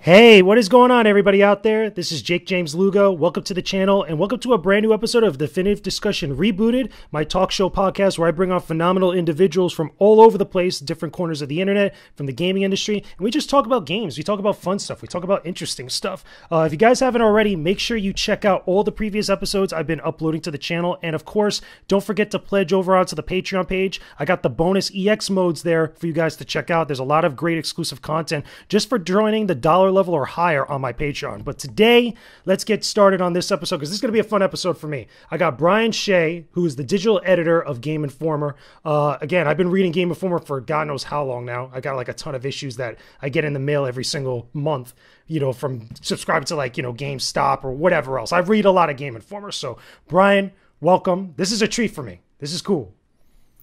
Hey, what is going on, everybody out there? This is Jakejames Lugo. Welcome to the channel, and welcome to a brand new episode of Definitive Discussion Rebooted, my talk show podcast where I bring on phenomenal individuals from all over the place, different corners of the internet, from the gaming industry, and we just talk about games. We talk about fun stuff. We talk about interesting stuff. If you guys haven't already, make sure you check out all the previous episodes I've been uploading to the channel, and of course, don't forget to pledge over onto the Patreon page. I got the bonus EX modes there for you guys to check out. There's a lot of great exclusive content just for joining the dollar level or higher on my Patreon. But today, let's get started on this episode because this is going to be a fun episode for me. I got Brian Shea, who is the digital editor of Game Informer. Again, I've been reading Game Informer for God knows how long now. I got like a ton of issues that I get in the mail every single month, you know, from subscribing to like, you know, GameStop or whatever else. I read a lot of Game Informer. So, Brian, welcome. This is a treat for me. This is cool.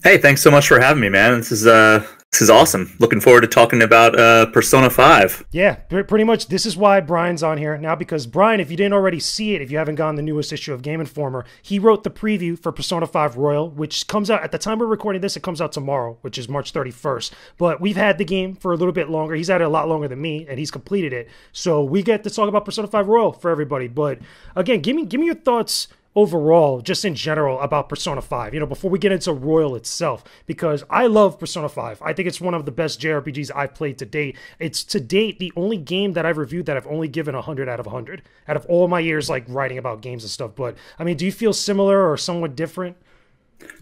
Hey, thanks so much for having me, man. This is awesome. Looking forward to talking about Persona 5. Yeah, pretty much this is why Brian's on here now, because Brian, if you didn't already see it, if you haven't gotten the newest issue of Game Informer, he wrote the preview for Persona 5 Royal, which comes out at the time we're recording this, it comes out tomorrow, which is March 31st. But we've had the game for a little bit longer. He's had it a lot longer than me, and he's completed it. So we get to talk about Persona 5 Royal for everybody. But again, give me your thoughts overall, just in general, about Persona 5, you know, before we get into Royal itself, because I love Persona 5. I think it's one of the best JRPGs I've played to date. It's, to date, the only game that I've reviewed that I've only given 100 out of 100, out of all my years, like, writing about games and stuff. But, I mean, do you feel similar or somewhat different?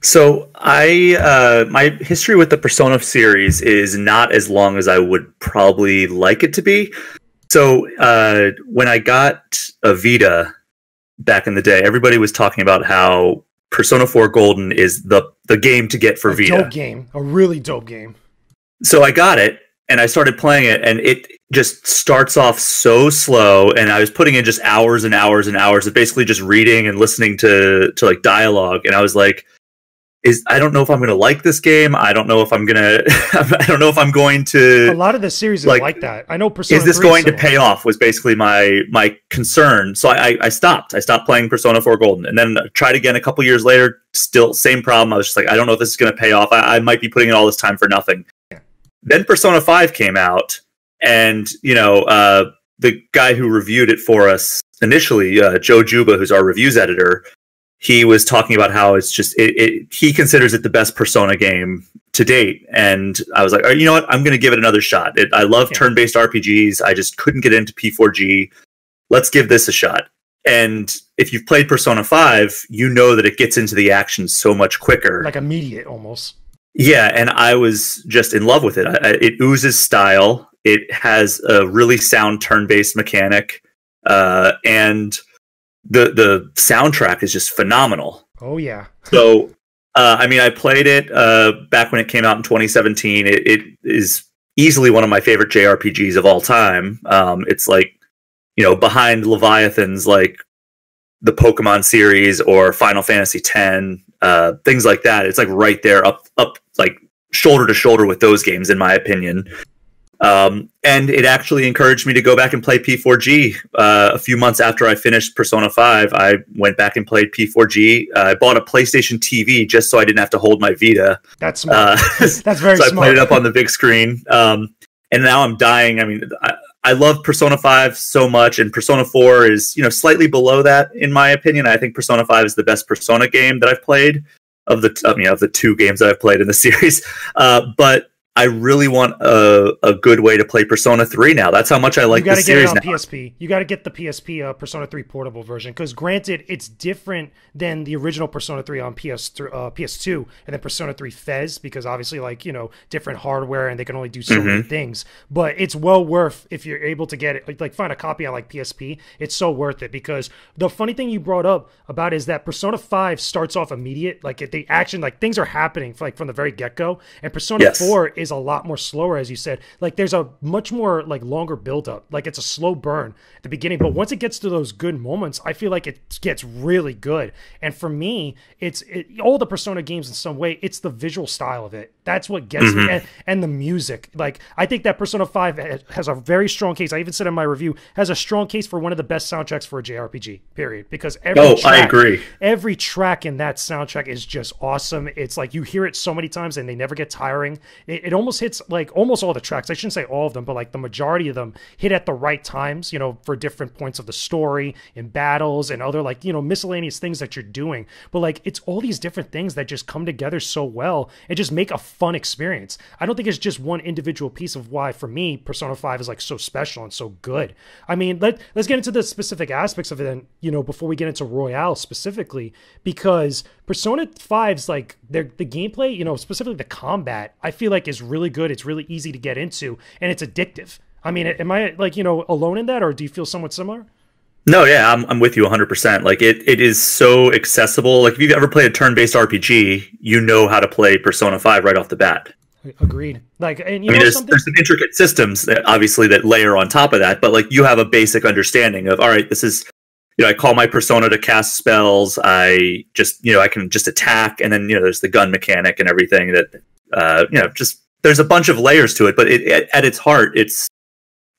So, my history with the Persona series is not as long as I would probably like it to be. So, when I got a Vita back in the day, everybody was talking about how Persona 4 Golden is the game to get for Vita. Dope game. A really dope game. So I got it, and I started playing it, and it just starts off so slow, and I was putting in just hours and hours and hours of basically just reading and listening to like dialogue, and I was like, I don't know if I'm going to like this game. I don't know if I'm going to. I don't know if I'm going to. A lot of the series is like that. I know Persona. Is this going to pay off? Was basically my concern. So I stopped. I stopped playing Persona 4 Golden, and then tried again a couple years later. Still same problem. I was just like, I don't know if this is going to pay off. I might be putting in all this time for nothing. Yeah. Then Persona 5 came out, and you know the guy who reviewed it for us initially, Joe Juba, who's our reviews editor. He was talking about how it's just he considers it the best Persona game to date, and I was like, oh, you know what, I'm going to give it another shot. I love turn-based RPGs. I just couldn't get into P4G. Let's give this a shot. And if you've played Persona 5, you know that it gets into the action so much quicker, like immediate almost. Yeah, and I was just in love with it. It oozes style. It has a really sound turn-based mechanic, and the soundtrack is just phenomenal. Oh yeah. So I mean, I played it back when it came out in 2017. It is easily one of my favorite JRPGs of all time. It's like, you know, behind Leviathan's like the Pokemon series or Final Fantasy X, things like that. It's like right there up like shoulder to shoulder with those games, in my opinion. And it actually encouraged me to go back and play P4G. A few months after I finished Persona 5, I went back and played P4G. I bought a PlayStation TV just so I didn't have to hold my Vita. That's smart. That's very smart. So I played it up on the big screen. And now I'm dying. I mean, I love Persona 5 so much, and Persona 4 is, you know, slightly below that, in my opinion. I think Persona 5 is the best Persona game that I've played of the two games that I've played in the series. But I really want a good way to play Persona 3 now. That's how much I like the series now. You got to get it on PSP. You got to get the PSP Persona 3 portable version, because granted, it's different than the original Persona 3 on PS2 and then Persona 3 Fez, because obviously, like, you know, different hardware and they can only do so many things. But it's well worth, if you're able to get it, like find a copy on like PSP. It's so worth it, because the funny thing you brought up about is that Persona 5 starts off immediate, like the action, like things are happening like from the very get-go, and Persona 4 is a lot more slower, as you said. Like there's a much more like longer build up. Like it's a slow burn at the beginning, but once it gets to those good moments, I feel like it gets really good. And for me, all the Persona games in some way, it's the visual style of it. That's what gets me. And the music. Like, I think that Persona 5 has a very strong case. I even said in my review, has a strong case for one of the best soundtracks for a JRPG, period. Because I agree. Every track in that soundtrack is just awesome. It's like you hear it so many times and they never get tiring. It almost hits, like, almost all the tracks. I shouldn't say all of them, but like the majority of them hit at the right times, you know, for different points of the story, in battles and other, like, you know, miscellaneous things that you're doing. But like, it's all these different things that just come together so well and just make a fun experience. I don't think it's just one individual piece of why, for me, Persona 5 is like so special and so good. I mean, let's get into the specific aspects of it, and, you know, before we get into Royale specifically, because Persona 5's like the gameplay, you know, specifically the combat, I feel like is really good. It's really easy to get into and it's addictive. I mean, am I, like, you know, alone in that, or do you feel somewhat similar? No, yeah, I'm with you 100%. Like, it is so accessible. Like, if you've ever played a turn-based RPG, you know how to play Persona 5 right off the bat. Agreed. Like, and you I mean, know, there's some intricate systems that obviously that layer on top of that, but like, you have a basic understanding of, all right, this is, you know, I call my persona to cast spells. I just, you know, I can just attack, and then, you know, there's the gun mechanic and everything that, you know, just there's a bunch of layers to it, but at its heart, it's,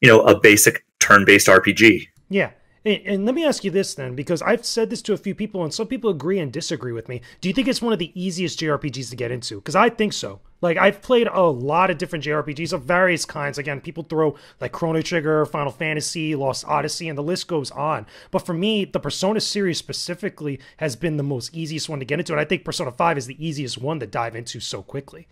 you know, a basic turn-based RPG. Yeah. And let me ask you this then, because I've said this to a few people and some people agree and disagree with me. Do you think it's one of the easiest JRPGs to get into? Because I think so. Like, I've played a lot of different JRPGs of various kinds. Again, people throw like Chrono Trigger, Final Fantasy, Lost Odyssey, and the list goes on. But for me, the Persona series specifically has been the most easiest one to get into. And I think Persona 5 is the easiest one to dive into so quickly.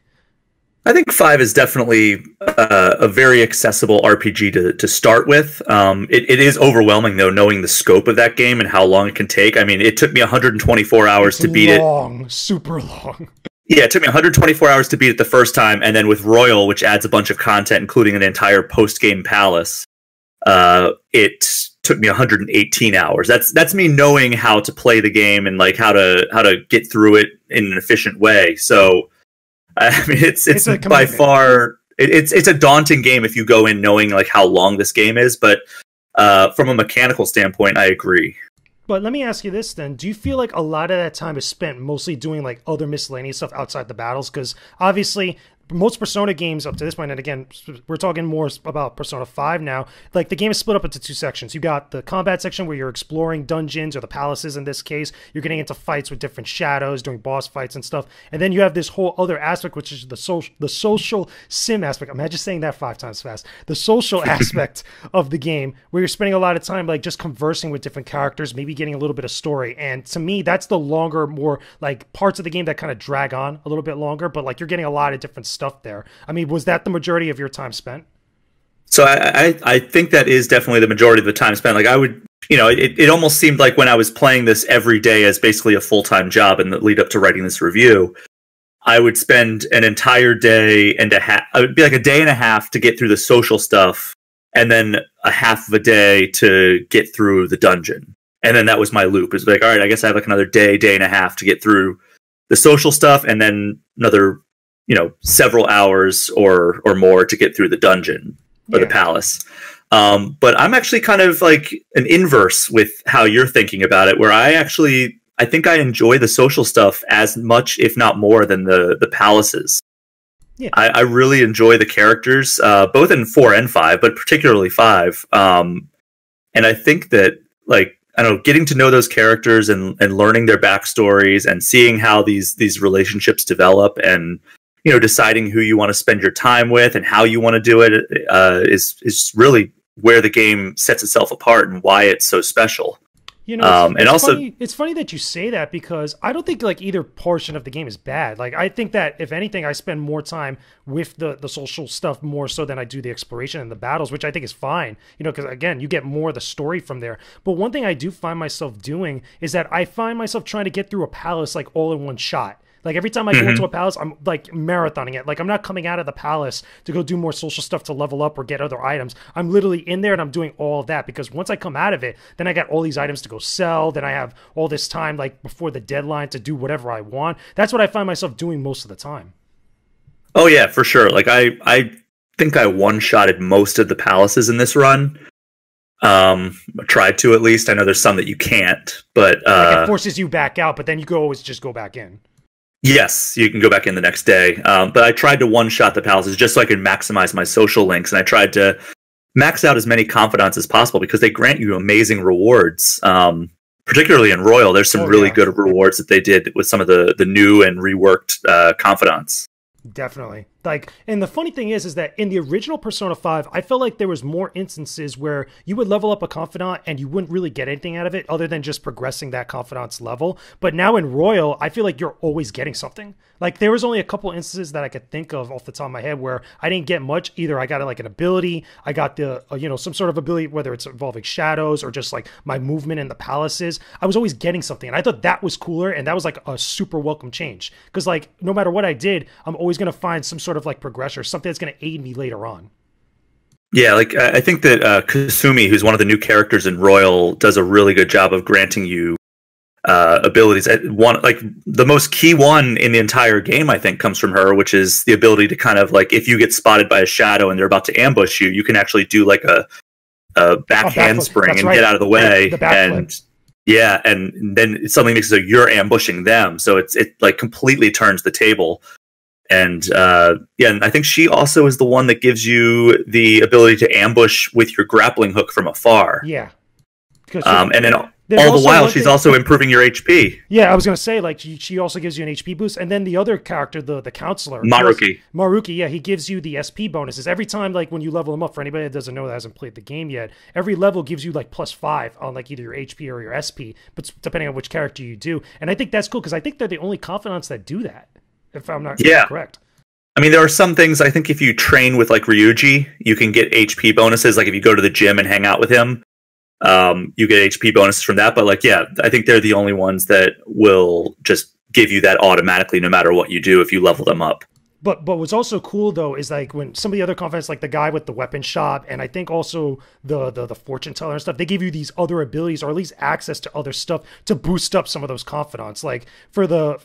I think 5 is definitely a very accessible RPG to start with. It is overwhelming, though, knowing the scope of that game and how long it can take. I mean, it took me 124 hours to beat it. Long, super long. Yeah, it took me 124 hours to beat it the first time, and then with Royal, which adds a bunch of content, including an entire post-game palace, it took me 118 hours. That's me knowing how to play the game and like how to get through it in an efficient way. So, I mean, it's by far it's a daunting game if you go in knowing like how long this game is. But from a mechanical standpoint, I agree. But let me ask you this then. Do you feel like a lot of that time is spent mostly doing like other miscellaneous stuff outside the battles? Because obviously most Persona games up to this point, and again, we're talking more about Persona 5 now, like the game is split up into two sections. You got the combat section where you're exploring dungeons or the palaces in this case. You're getting into fights with different shadows, doing boss fights and stuff. And then you have this whole other aspect, which is the social sim aspect. Imagine saying that 5 times fast. The social aspect of the game where you're spending a lot of time like just conversing with different characters, maybe getting a little bit of story. And to me, that's the longer, more like parts of the game that kind of drag on a little bit longer, but like you're getting a lot of different stuff there. I mean, was that the majority of your time spent? So I think that is definitely the majority of the time spent. Like I would, you know, it almost seemed like when I was playing this every day as basically a full-time job in the lead up to writing this review, I would spend an entire day and a half. I would be like a day and a half to get through the social stuff, and then a half of a day to get through the dungeon. And then that was my loop. It's like, all right, I guess I have like another day and a half to get through the social stuff, and then another, you know, several hours or more to get through the dungeon or the palace. But I'm actually kind of like an inverse with how you're thinking about it, where I think I enjoy the social stuff as much, if not more, than the palaces. Yeah. I really enjoy the characters, both in 4 and 5, but particularly 5. And I think that, like, I don't know, getting to know those characters and learning their backstories and seeing how these relationships develop, and, you know, deciding who you want to spend your time with and how you want to do it is really where the game sets itself apart and why it's so special. You know, it's funny that you say that, because I don't think like either portion of the game is bad. Like, I think that if anything, I spend more time with the social stuff more so than I do the exploration and the battles, which I think is fine, you know, because again, you get more of the story from there. But one thing I do find myself doing is that I find myself trying to get through a palace like all in one shot. Like every time I go into a palace, I'm like marathoning it. Like I'm not coming out of the palace to go do more social stuff to level up or get other items. I'm literally in there and I'm doing all of that, because once I come out of it, then I got all these items to go sell. Then I have all this time like before the deadline to do whatever I want. That's what I find myself doing most of the time. Oh yeah, for sure. Like I think I one-shotted most of the palaces in this run. I tried to, at least. I know there's some that you can't, but like it forces you back out, but then you can always just go back in. Yes, you can go back in the next day. But I tried to one-shot the palaces just so I could maximize my social links, and I tried to max out as many confidants as possible because they grant you amazing rewards. Particularly in Royal, there's some really good rewards that they did with some of the new and reworked confidants. Definitely. Like, and the funny thing is that in the original Persona 5, I felt like there was more instances where you would level up a confidant and you wouldn't really get anything out of it other than just progressing that confidant's level. But now in Royal, I feel like you're always getting something. Like, there was only a couple instances that I could think of off the top of my head where I didn't get much. Either I got like an ability, I got the, some sort of ability, whether it's involving shadows or just like my movement in the palaces. I was always getting something. And I thought that was cooler. And that was like a super welcome change. Because like, no matter what I did, I'm always going to find some sort of like progression or something that's going to aid me later on. Yeah, like I think that Kasumi, who's one of the new characters in Royal, does a really good job of granting you abilities. One, like the most key one in the entire game, I think, comes from her, which is the ability to kind of like, if you get spotted by a shadow and they're about to ambush you, you can actually do like a back handspring and get out of the way. And yeah, and then it suddenly makes it so you're ambushing them. So it like completely turns the table. And and I think she also is the one that gives you the ability to ambush with your grappling hook from afar. Yeah. And then all the while, she's also improving your HP. Yeah, I was going to say, like, she also gives you an HP boost. And then the other character, the counselor. Maruki, yeah, he gives you the SP bonuses. Every time, like, when you level him up, for anybody that doesn't know that hasn't played the game yet, every level gives you, like, +5 on, like, either your HP or your SP, but depending on which character you do. And I think that's cool, because I think they're the only confidants that do that, if I'm not correct. I mean, there are some things, I think if you train with, like, Ryuji, you can get HP bonuses. Like, if you go to the gym and hang out with him, you get HP bonuses from that. But like, yeah, I think they're the only ones that will just give you that automatically no matter what you do if you level them up. But what's also cool though is like when some of the other confidants, like the guy with the weapon shop, and I think also the fortune teller and stuff, they give you these other abilities or at least access to other stuff to boost up some of those confidants. Like for the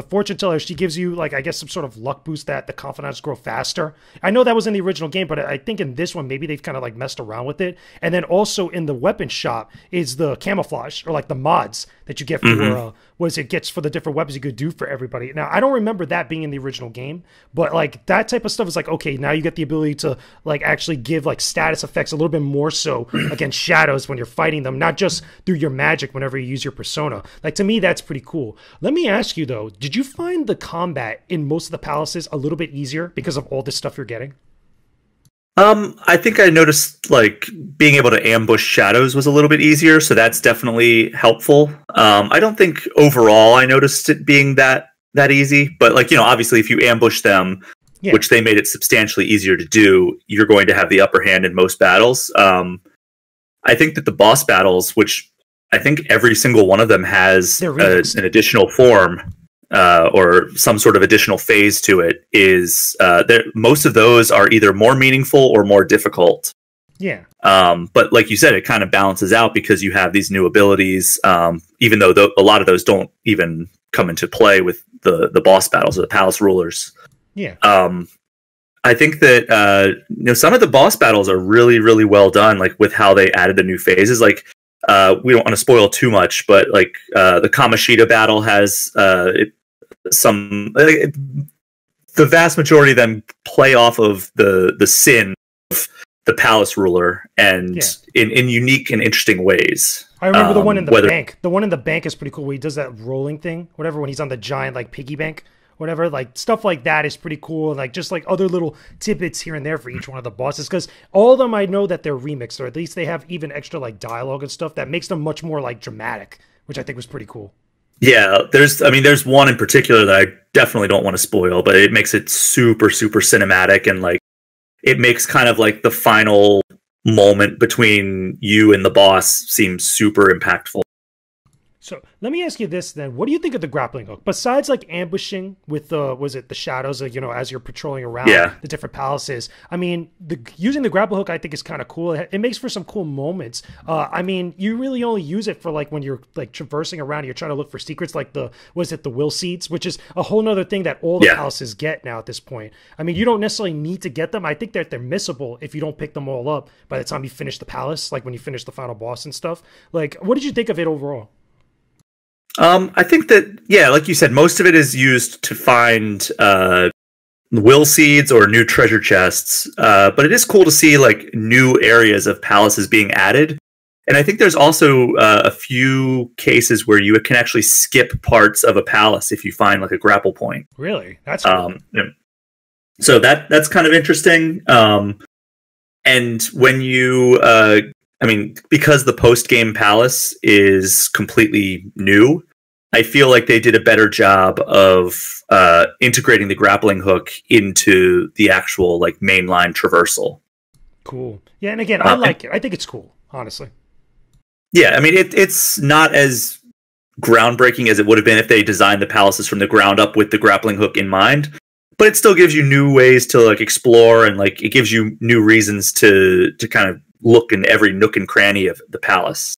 fortune teller, she gives you like, I guess, some sort of luck boost that the confidants grow faster. I know that was in the original game, but I think in this one maybe they've kind of like messed around with it. And then also in the weapon shop is the camouflage or like the mods that you get for it gets for the different weapons you could do for everybody. Now I don't remember that being in the original game, but like that type of stuff is like, okay, now you get the ability to like actually give like status effects a little bit more so against shadows when you're fighting them, not just through your magic whenever you use your persona. Like to me, that's pretty cool. Let me ask you though, did you find the combat in most of the palaces a little bit easier because of all this stuff you're getting? I think I noticed like being able to ambush shadows was a little bit easier, so that's definitely helpful. I don't think overall I noticed it being that easy, but like, you know, obviously if you ambush them, which they made it substantially easier to do, you're going to have the upper hand in most battles. I think that the boss battles, which I think every single one of them has an additional form, or some sort of additional phase to it, is most of those are either more meaningful or more difficult. Yeah. But like you said, it kind of balances out because you have these new abilities, even though a lot of those don't even come into play with the boss battles or the palace rulers. Yeah. I think that some of the boss battles are really, really well done, like with how they added the new phases. Like we don't want to spoil too much, but like the Kamoshida battle has the vast majority of them play off of the sin of the palace ruler, and in unique and interesting ways. I remember the one in the bank. The one in the bank is pretty cool where he does that rolling thing, whatever, when he's on the giant like piggy bank, whatever. Like stuff like that is pretty cool. And like just like other little tidbits here and there for each one of the bosses, because all of them I know that they're remixed, or at least they have even extra like dialogue and stuff that makes them much more like dramatic, which I think was pretty cool. Yeah, there's one in particular that I definitely don't want to spoil, but it makes it super, super cinematic, and like it makes kind of like the final moment between you and the boss seem super impactful. So let me ask you this then. What do you think of the grappling hook? Besides like ambushing with the shadows, as you're patrolling around the different palaces. I mean, using the grapple hook I think is kind of cool. It makes for some cool moments. I mean, you really only use it for like when you're like traversing around, you're trying to look for secrets, like the will seeds, which is a whole nother thing that all the palaces get now at this point. I mean, you don't necessarily need to get them. I think that they're missable if you don't pick them all up by the time you finish the palace, like when you finish the final boss and stuff. Like, what did you think of it overall? I think that, yeah, like you said, most of it is used to find will seeds or new treasure chests. But it is cool to see like new areas of palaces being added. And I think there's also a few cases where you can actually skip parts of a palace if you find like a grapple point. Really? That's cool. So that's kind of interesting. And when you, because the post-game palace is completely new, I feel like they did a better job of integrating the grappling hook into the actual like mainline traversal. Cool. Yeah, and again, I like it. I think it's cool, honestly. Yeah, I mean, it's not as groundbreaking as it would have been if they designed the palaces from the ground up with the grappling hook in mind. But it still gives you new ways to like explore, and like it gives you new reasons to kind of look in every nook and cranny of the palace.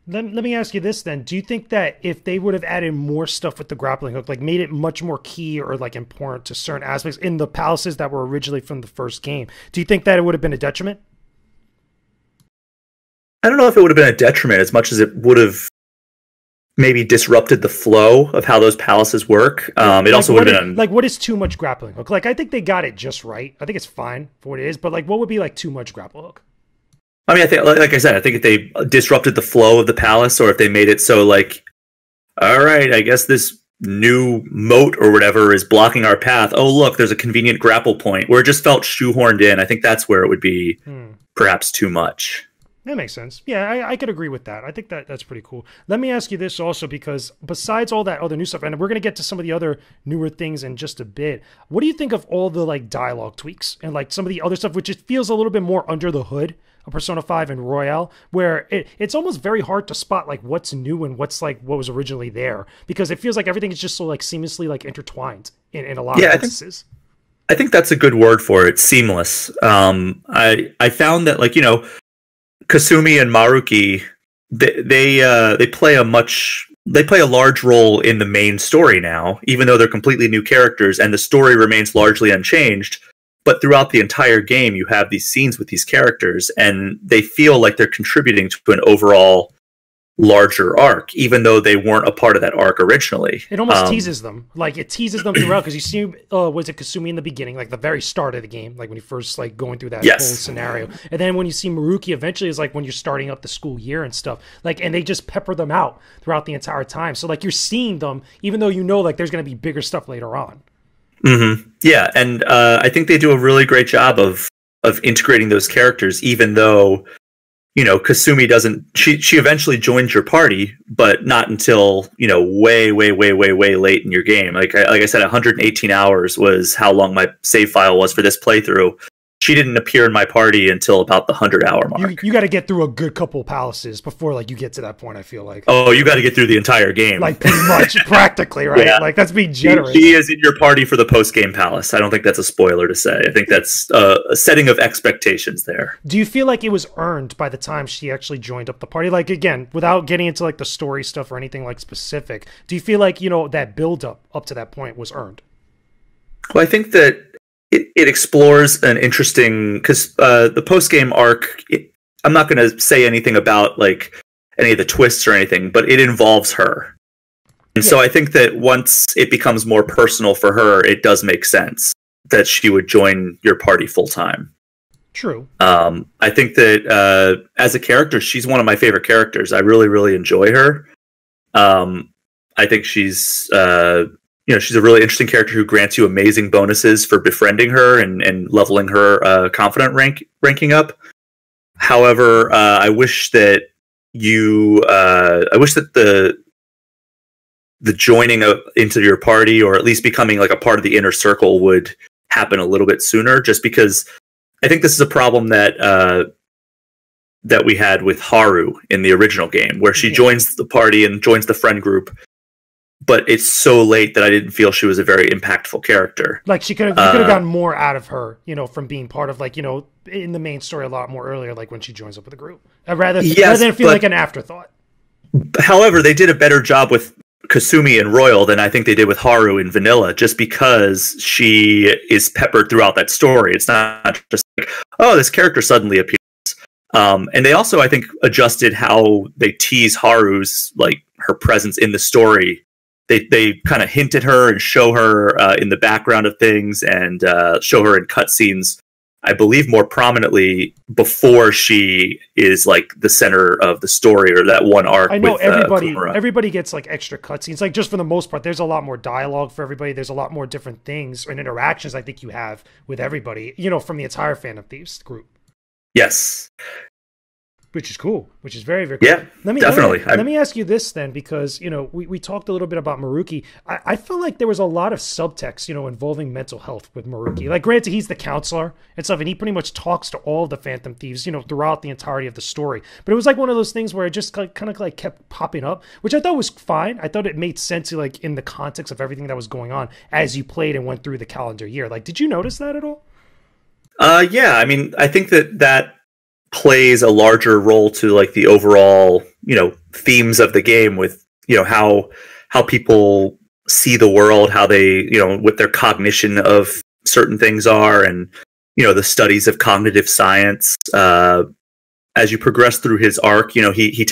Let me ask you this then. Do you think that if they would have added more stuff with the grappling hook, like made it much more key or like important to certain aspects in the palaces that were originally from the first game, do you think that it would have been a detriment? I don't know if it would have been a detriment as much as it would have maybe disrupted the flow of how those palaces work. It also would have been... Like, what is too much grappling hook? Like, I think they got it just right. I think it's fine for what it is, but like, what would be like too much grapple hook? I mean, I think, like I said, I think if they disrupted the flow of the palace, or if they made it so like, all right, I guess this new moat or whatever is blocking our path. Oh, look, there's a convenient grapple point, where it just felt shoehorned in. I think that's where it would be perhaps too much. That makes sense. Yeah, I could agree with that. I think that's pretty cool. Let me ask you this also, because besides all that other new stuff, and we're going to get to some of the other newer things in just a bit, what do you think of all the like dialogue tweaks and like some of the other stuff, which it feels a little bit more under the hood of Persona 5 and Royale, where it's almost very hard to spot like what's new and what's like what was originally there, because it feels like everything is just so like seamlessly like intertwined in a lot of instances. I think that's a good word for it. Seamless. I found that, like, you know, Kasumi and Maruki, they play a large role in the main story now, even though they're completely new characters, and the story remains largely unchanged. But throughout the entire game, you have these scenes with these characters, and they feel like they're contributing to an overall larger arc, even though they weren't a part of that arc originally. It almost teases them. Like, it teases them throughout, because you see, was it Kasumi in the beginning, like the very start of the game, like when you first like going through that whole scenario. And then when you see Maruki eventually is like when you're starting up the school year and stuff. Like, and they just pepper them out throughout the entire time. So like you're seeing them, even though you know like there's going to be bigger stuff later on. Mm-hmm. Yeah, and I think they do a really great job of integrating those characters, even though, you know, Kasumi doesn't. She eventually joins your party, but not until, you know, way late in your game. Like I said, 118 hours was how long my save file was for this playthrough. She didn't appear in my party until about the 100-hour mark. You got to get through a good couple palaces before like you get to that point, I feel like. Oh, you got to get through the entire game. Like pretty much, practically, right? Yeah. Like that's being generous. She is in your party for the post-game palace. I don't think that's a spoiler to say. I think that's a setting of expectations there. Do you feel like it was earned by the time she actually joined up the party? Like, again, without getting into like the story stuff or anything like specific, do you feel like, you know, that build up to that point was earned? Well, I think that it explores an interesting, because the post-game arc, I'm not going to say anything about like any of the twists or anything, but it involves her. And so I think that once it becomes more personal for her, it does make sense that she would join your party full time. True. I think that as a character, she's one of my favorite characters. I really enjoy her. I think she's... she's a really interesting character who grants you amazing bonuses for befriending her and leveling her confidant ranking up. However, I wish that the joining into your party, or at least becoming like a part of the inner circle, would happen a little bit sooner. Just because I think this is a problem that we had with Haru in the original game, where she joins the party and joins the friend group, but it's so late that I didn't feel she was a very impactful character. Like, you could have gotten more out of her, you know, from being part of, like, you know, in the main story a lot more earlier, like when she joins up with the group. Rather than feel like an afterthought. However, they did a better job with Kasumi and Royal than I think they did with Haru in Vanilla, just because she is peppered throughout that story. It's not just like, oh, this character suddenly appears. And they also, I think, adjusted how they tease Haru's, like, her presence in the story. They kind of hint at her and show her in the background of things, and show her in cutscenes, I believe, more prominently before she is like the center of the story, or that one arc. I know with, everybody gets like extra cutscenes. Like, just for the most part, there's a lot more dialogue for everybody. There's a lot more different things and interactions I think you have with everybody, you know, from the entire Phantom Thieves group. Yes. Which is cool, which is very, very cool. Yeah, definitely. Let me ask you this then, because, you know, we talked a little bit about Maruki. I felt like there was a lot of subtext, you know, involving mental health with Maruki. Like, granted, he's the counselor and stuff, and he pretty much talks to all of the Phantom Thieves, you know, throughout the entirety of the story. But it was like one of those things where it just kind of like kept popping up, which I thought was fine. I thought it made sense, like, in the context of everything that was going on as you played and went through the calendar year. Like, did you notice that at all? Yeah, I mean, I think that plays a larger role to like the overall, you know, themes of the game, with, you know, how people see the world, how they, you know, what their cognition of certain things are, and, you know, the studies of cognitive science. As you progress through his arc, you know, he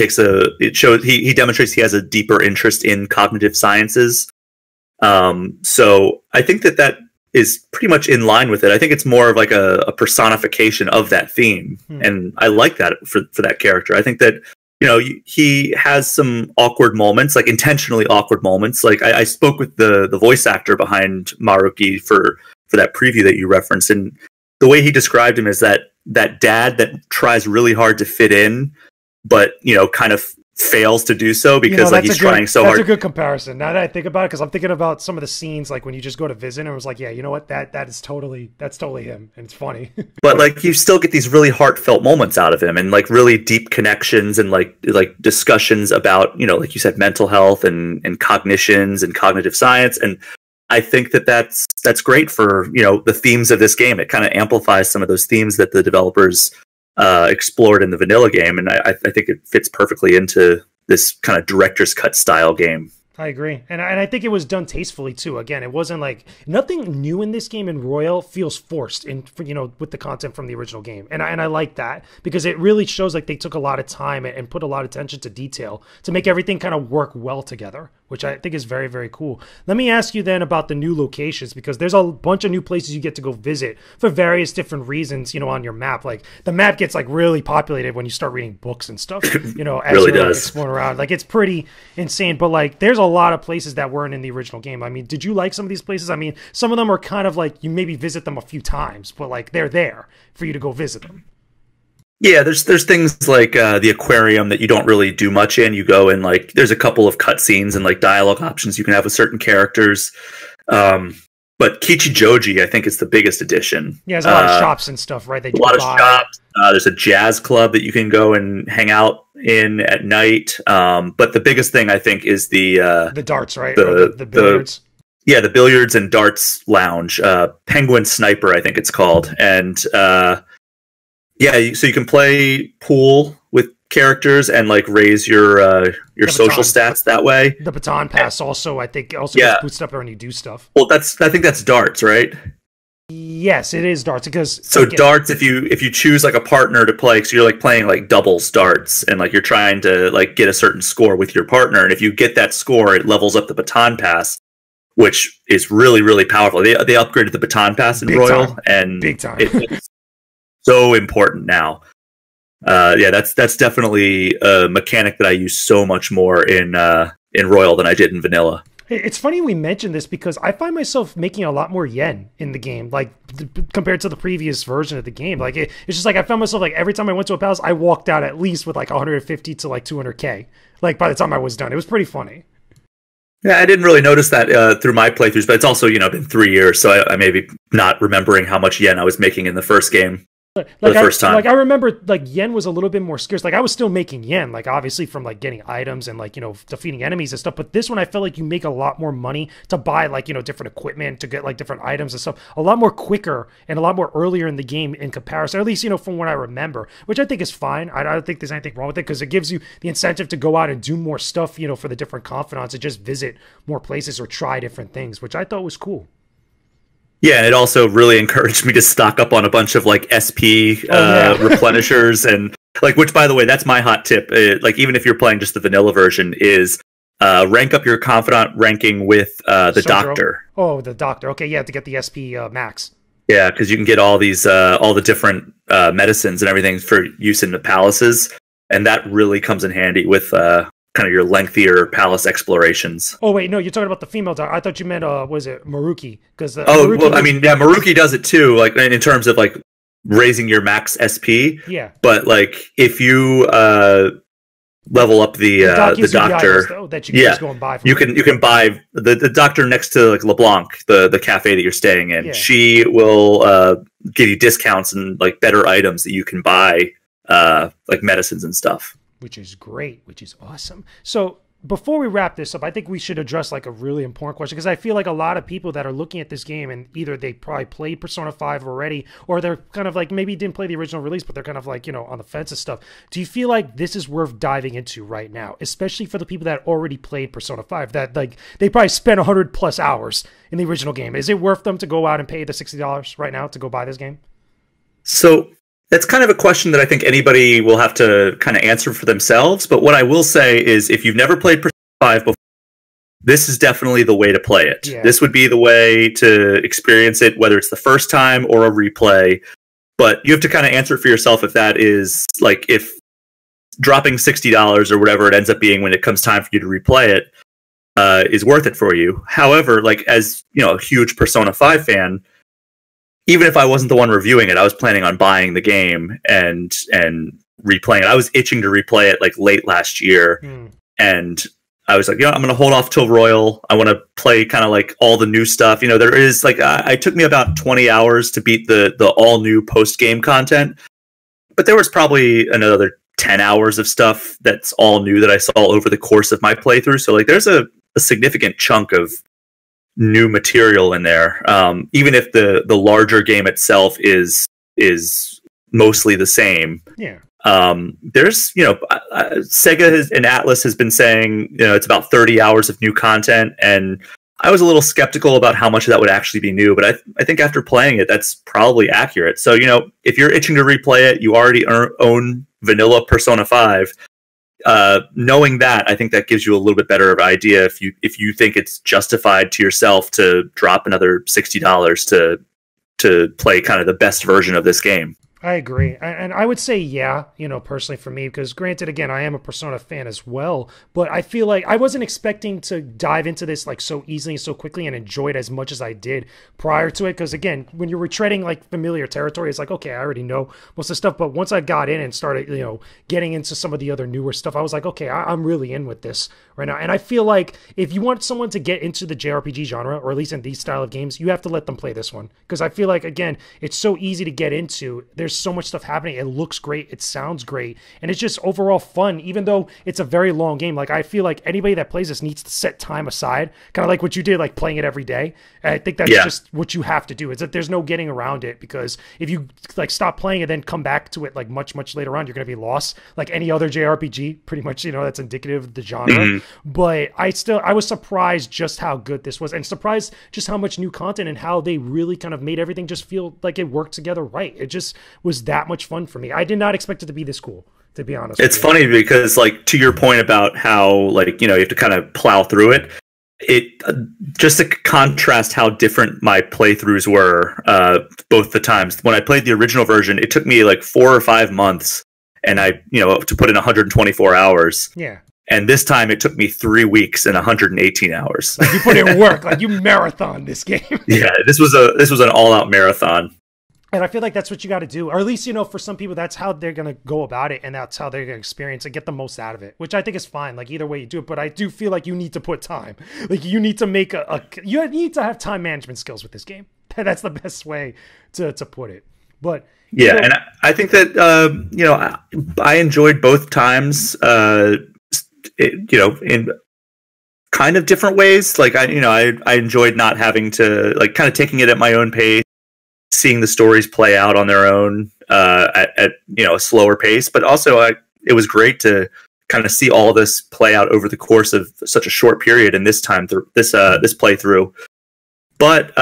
demonstrates he has a deeper interest in cognitive sciences. So I think that is pretty much in line with it. I think it's more of like a personification of that theme. And I like that for that character. I think that, you know, he has some awkward moments, like intentionally awkward moments. Like I spoke with the voice actor behind Maruki for that preview that you referenced. And the way he described him is that dad that tries really hard to fit in, but, you know, kind of fails to do so because, you know, like, he's trying so hard. That's a good comparison. Now that I think about it, because I'm thinking about some of the scenes, like when you just go to visit, and it was like, yeah, you know what, that's totally him, and it's funny. But like, you still get these really heartfelt moments out of him, and like really deep connections, and like discussions about, you know, like you said, mental health and cognitions and cognitive science. And I think that's great for, you know, the themes of this game. It kind of amplifies some of those themes that the developers explored in the vanilla game, and I think it fits perfectly into this kind of director's cut style game. I agree, and I think it was done tastefully too. Again, it wasn't like, nothing new in this game in Royal feels forced in, you know, with the content from the original game, and I like that, because it really shows like they took a lot of time and put a lot of attention to detail to make everything kind of work well together, which I think is very, very cool. Let me ask you then about the new locations, because there's a bunch of new places you get to go visit for various different reasons, you know, on your map. Like, the map gets like really populated when you start reading books and stuff, you know, as really you're like, exploring around. Like, it's pretty insane, but like, there's a lot of places that weren't in the original game. I mean, did you like some of these places? I mean, some of them are kind of like, you maybe visit them a few times, but like, they're there for you to go visit them. Yeah, there's things like the aquarium that you don't really do much in. You go in, like, there's a couple of cutscenes and like dialogue options you can have with certain characters. But Kichijoji, I think, is the biggest addition. Yeah, there's a lot of shops and stuff, right? A lot of shops. There's a jazz club that you can go and hang out in at night. But the biggest thing, I think, is the darts, right? The billiards. The billiards and darts lounge. Penguin Sniper, I think it's called. And so you can play pool with characters and like raise your social stats that way. The baton pass also, I think, gets boosted up there when you do stuff. Well, I think that's darts, right? Yes, it is darts, because darts, if you choose like a partner to play, so you're like playing like doubles darts, and like you're trying to like get a certain score with your partner, and if you get that score, it levels up the baton pass, which is really, really powerful. They upgraded the baton pass in Royal, and big time. It's so important now. That's definitely a mechanic that I use so much more in Royal than I did in Vanilla. It's funny we mentioned this, because I find myself making a lot more yen in the game, like compared to the previous version of the game. Like it's just like I found myself like every time I went to a palace, I walked out at least with like 150 to like 200K. Like by the time I was done, it was pretty funny. Yeah, I didn't really notice that through my playthroughs, but it's also, you know, been 3 years, so I may be not remembering how much yen I was making in the first game. Like the first time. Like I remember like yen was a little bit more scarce. Like I was still making yen, like obviously from like getting items and like, you know, defeating enemies and stuff. But this one I felt like you make a lot more money to buy like, you know, different equipment, to get like different items and stuff a lot more quicker and a lot more earlier in the game in comparison, or at least, you know, from what I remember, which I think is fine. I don't think there's anything wrong with it, because it gives you the incentive to go out and do more stuff, you know, for the different confidants, and just visit more places or try different things, which I thought was cool. Yeah, and it also really encouraged me to stock up on a bunch of like SP replenishers, and like, which by the way, that's my hot tip. Like even if you're playing just the vanilla version, is rank up your Confidant ranking with the doctor. Oh, the doctor. Okay, yeah, to get the SP max. Yeah, because you can get all these all the different medicines and everything for use in the palaces, and that really comes in handy with kind of your lengthier palace explorations. Oh wait, no, you're talking about the female doctor. I thought you meant was it Maruki? Because I mean, yeah, Maruki does it too, like in terms of like raising your max SP. Yeah, but like if you level up the doctor, though, that you can just go and buy. You can buy the doctor next to like LeBlanc, the cafe that you're staying in. Yeah. She will give you discounts and like better items that you can buy, like medicines and stuff. Which is great, which is awesome. So before we wrap this up, I think we should address like a really important question, because I feel like a lot of people that are looking at this game and either they probably played Persona 5 already, or they're kind of like maybe didn't play the original release, but they're kind of like, you know, on the fence and stuff. Do you feel like this is worth diving into right now, especially for the people that already played Persona 5, that like they probably spent 100 plus hours in the original game? Is it worth them to go out and pay the $60 right now to go buy this game? So that's kind of a question that I think anybody will have to kind of answer for themselves. But what I will say is, if you've never played Persona 5 before, this is definitely the way to play it. Yeah. This would be the way to experience it, whether it's the first time or a replay. But you have to kind of answer it for yourself if that is, like, if dropping $60 or whatever it ends up being when it comes time for you to replay it is worth it for you. However, like, as, you know, a huge Persona 5 fan, even if I wasn't the one reviewing it, I was planning on buying the game and replaying it. I was itching to replay it like late last year. And I was like, you know, I'm going to hold off till Royal. I want to play kind of like all the new stuff. You know, there is like, it took me about 20 hours to beat the all new post game content, but there was probably another 10 hours of stuff that's all new that I saw over the course of my playthrough. So like there's a significant chunk of new material in there, even if the larger game itself is mostly the same. Yeah. There's, you know, Sega and Atlas has been saying, you know, it's about 30 hours of new content, and I was a little skeptical about how much of that would actually be new, but I think after playing it, that's probably accurate. So, you know, if you're itching to replay it, you already own vanilla Persona 5. Knowing that, I think that gives you a little bit better of an idea if you think it's justified to yourself to drop another $60 to play kind of the best version of this game. I agree. And I would say, yeah, you know, personally for me, because granted, again, I am a Persona fan as well, but I feel like I wasn't expecting to dive into this like so easily and so quickly and enjoy it as much as I did prior to it. Because again, when you're retreading like familiar territory, it's like, okay, I already know most of the stuff. But once I got in and started, you know, getting into some of the other newer stuff, I was like, okay, I'm really in with this right now. And I feel like if you want someone to get into the JRPG genre, or at least in these style of games, you have to let them play this one. Because I feel like, again, it's so easy to get into. There's so much stuff happening. It looks great. It sounds great. And it's just overall fun, even though it's a very long game. Like, I feel like anybody that plays this needs to set time aside, kind of like what you did, like playing it every day. And I think that's just what you have to do. Is that there's no getting around it, because if you like stop playing and then come back to it like much later on, you're going to be lost. Like any other JRPG, pretty much, you know, that's indicative of the genre. Mm-hmm. But I was surprised just how good this was, and surprised just how much new content and how they really kind of made everything just feel like it worked together right. It just was that much fun for me. I did not expect it to be this cool, to be honest. It's funny because, like, to your point about how, like, you know, you have to kind of plow through it. Just to contrast how different my playthroughs were, both the times. When I played the original version, it took me like 4 or 5 months, and to put in 124 hours. Yeah. And this time it took me 3 weeks and 118 hours. Like, you put in work, like you marathon this game. Yeah, this was an all-out marathon. And I feel like that's what you got to do. Or at least, you know, for some people, that's how they're going to go about it, and that's how they're going to experience and get the most out of it, which I think is fine. Like, either way you do it. But I do feel like you need to put time. Like, you need to make you need to have time management skills with this game. That's the best way to put it. But yeah, and I think that, you know, I enjoyed both times, you know, in kind of different ways. Like, I enjoyed not having to, like, kind of taking it at my own pace, seeing the stories play out on their own at you know, a slower pace, but also it was great to kind of see all this play out over the course of such a short period in this time this playthrough. But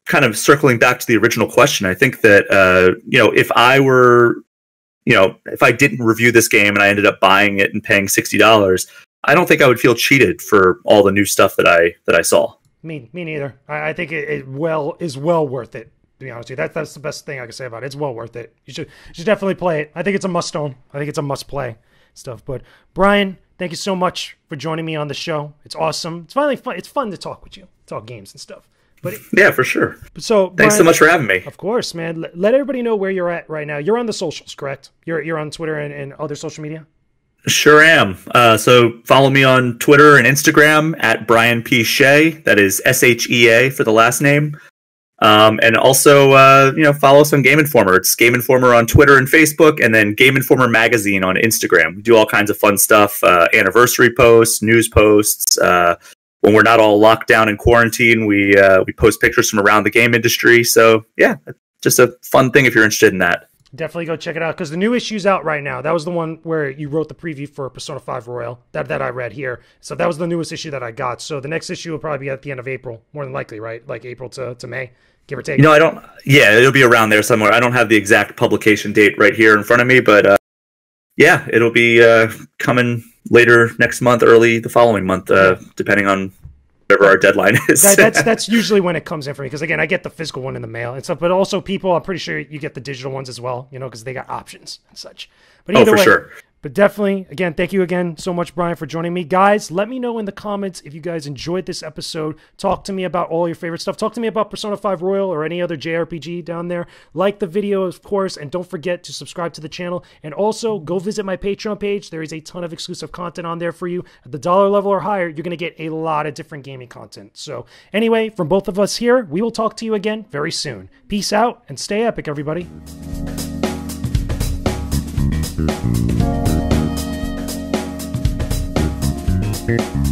kind of circling back to the original question, I think that you know, if I didn't review this game and I ended up buying it and paying $60, I don't think I would feel cheated for all the new stuff that I saw. Me neither. I think it is well worth it. To be honest with you, that's the best thing I can say about it. It's well worth it. You should definitely play it. I think it's a must own. I think it's a must play stuff. But Brian, thank you so much for joining me on the show. It's awesome. It's finally fun. It's fun to talk with you, talk games and stuff. But yeah, for sure. So thanks Brian, so much for having me. Of course, man. Let everybody know where you're at right now. You're on the socials, correct? You're on Twitter and other social media. Sure am. So follow me on Twitter and Instagram at Brian P. Shea. That is SHEA for the last name. And also, follow us on Game Informer. It's Game Informer on Twitter and Facebook, and then Game Informer Magazine on Instagram. We do all kinds of fun stuff, anniversary posts, news posts. When we're not all locked down in quarantine, we post pictures from around the game industry. So, yeah, just a fun thing if you're interested in that. Definitely go check it out, because the new issue's out right now. That was the one where you wrote the preview for Persona 5 Royal that I read here. So that was the newest issue that I got. So the next issue will probably be at the end of April, more than likely, right? Like April to May, give or take. It'll be around there somewhere. I don't have the exact publication date right here in front of me, but it'll be coming later next month, early the following month, depending on whatever our deadline is. That's usually when it comes in for me, because again, I get the physical one in the mail and stuff, but also people, I'm pretty sure you get the digital ones as well, because they got options and such. But either way, sure. But definitely, again, thank you again so much, Brian, for joining me. Guys, let me know in the comments if you guys enjoyed this episode. Talk to me about all your favorite stuff. Talk to me about Persona 5 Royal or any other JRPG down there. Like the video, of course, and don't forget to subscribe to the channel. And also, go visit my Patreon page. There is a ton of exclusive content on there for you. At the $1 level or higher, you're going to get a lot of different gaming content. So anyway, from both of us here, we will talk to you again very soon. Peace out and stay epic, everybody. Thank you.